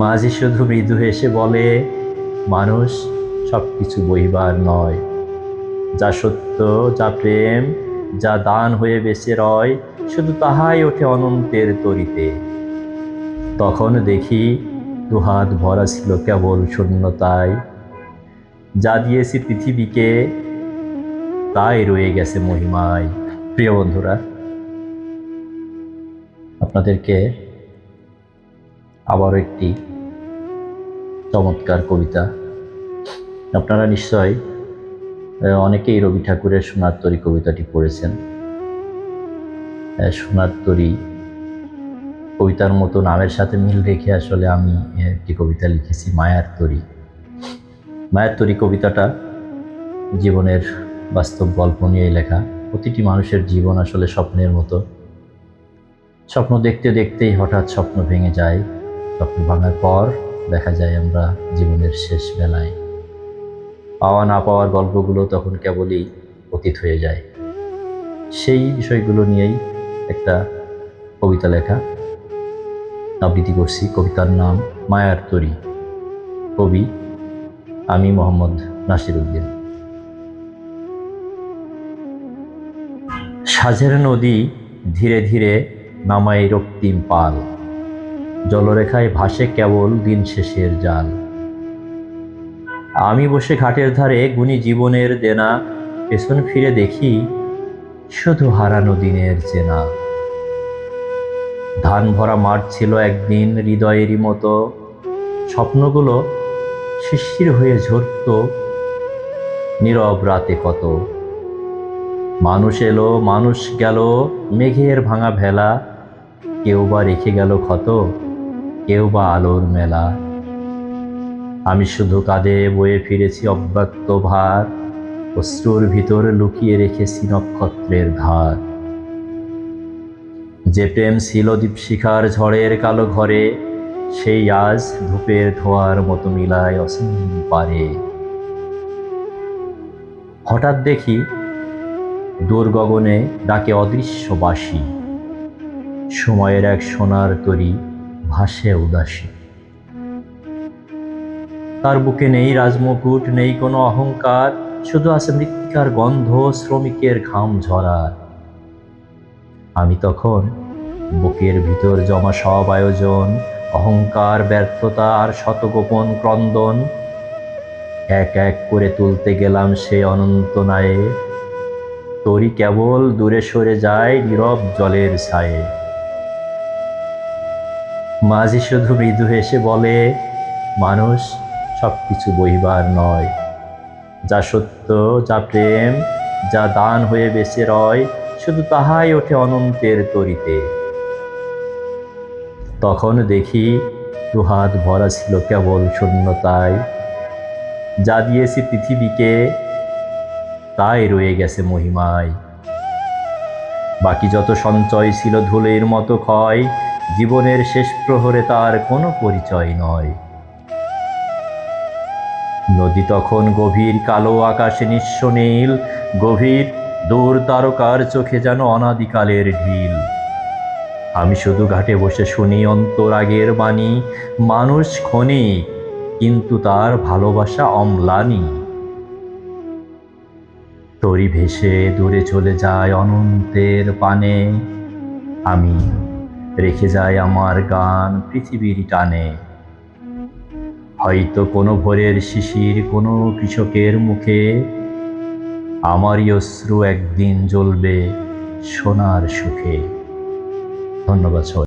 মাঝি শুধু মৃদু হেসে বলে, মানুষ সবকিছু বহিবার নয়, যা সত্য, যা প্রেম, যা দান হয়ে বেঁচে রয়, শুধু তাহাই ওঠে অনন্তের তরিতে। তখন দেখি দুহাত ভরা ছিল কেবল শূন্যতায়, যা দিয়েছি পৃথিবীকে তাই রয়ে গেছে মহিমায়। প্রিয় বন্ধুরা, আপনাদেরকে আবার একটি চমৎকার কবিতা। আপনারা নিশ্চয় অনেকেই রবি ঠাকুরের সোনার তরী কবিতাটি পড়েছেন। সোনার তরী কবিতার মতো নামের সাথে মিল রেখে আসলে আমি একটি কবিতা লিখেছি, মায়ার তরী। মায়ার তরী কবিতাটা জীবনের বাস্তব গল্প নিয়েই লেখা। প্রতিটি মানুষের জীবন আসলে স্বপ্নের মতো। স্বপ্ন দেখতে দেখতেই হঠাৎ স্বপ্ন ভেঙে যায়। স্বপ্ন ভাঙার পর দেখা যায় আমরা জীবনের শেষ বেলায়। পাওয়া না পাওয়ার গল্পগুলো তখন কেবলই অতীত হয়ে যায়। সেই বিষয়গুলো নিয়েই একটা কবিতা লেখা, আবৃত্তি করছি। কবিতার নাম মায়ার তরী। কবি আমি মোহাম্মদ নাসিরউদ্দিন। সাজের নদী ধীরে ধীরে নামায় রক্তিম পাল, জলরেখায় ভাসে কেবল দিন শেষের জাল। আমি বসে ঘাটের ধারে গুনি জীবনের দেনা, পেছন ফিরে দেখি শুধু হারানো দিনের চেনা। ধান ভরা মাঠ ছিল একদিন হৃদয়েরই মতো, স্বপ্নগুলো শিশির হয়ে ঝরত নীরব রাতে কত। মানুষ এলো মানুষ গেল, মেঘের ভাঙা ভেলা, কেউ বা রেখে গেল ক্ষত, কেউ বা আলোর মেলা। আমি শুধু কাঁধে বয়ে ফিরেছি অব্যক্ত ভার, অশ্রুর ভিতর লুকিয়ে রেখেছি নক্ষত্রের ধার। যে প্রেম ছিল দীপশিখার ঝড়ের কালো ঘরে, সেই আজ ধূপের ধোঁয়ার মতো মিলায় অসীম পারে। হঠাৎ দেখি দূর গগনে ডাকে অদৃশ্য বাঁশি, সময়ের এক সোনার তরী ভাসে উদাসী। তার বুকে নেই রাজমুকুট, নেই কোনো অহংকার, শুধু আছে মৃত্তিকার গন্ধ, শ্রমিকের ঘাম ঝরার। আমি তখন বুকের ভিতর জমা সব আয়োজন, অহংকার, ব্যর্থতা আর শত গোপন ক্রন্দন এক এক করে তুলতে গেলাম সে অনন্ত নায়ে। তরী কেবল দূরে সরে যায় নীরব জলের ছায়ে। মাঝি শুধু মৃদু হেসে বলে, মানুষ সবকিছু বহিবার নয়, যা সত্য, যা প্রেম, যা দান হয়ে বেঁচে রয়, শুধু তাহাই ওঠে অনন্তের তরিতে। তখন দেখি দুহাত ভরা ছিল কেবল শূন্যতায়, যা দিয়েছি পৃথিবীকে তাই রয়ে গেছে মহিমায়। বাকি যত সঞ্চয় ছিল ধুলের মতো ক্ষয়, জীবনের শেষ প্রহরে তার কোনো পরিচয় নয়। নদী তখন গভীর কালো, আকাশে নিঃস্ব নীল, গভীর দূর তারকার চোখে যেন অনাদিকালের ঢিল। আমি শুধু ঘাটে বসে শুনি অন্তরাগের বাণী, মানুষ ক্ষণিক কিন্তু তার ভালোবাসা অম্লানী। তরী ভেসে দূরে চলে যায় অনন্তের পানে, আমি রেখে যাই আমার গান পৃথিবীর টানে। হয়তো কোনো ভোরের শিশির, কোনো কৃষকের মুখে আমারই অশ্রু একদিন জ্বলবে সোনার সুখে। ধন্যবাদ সবাই।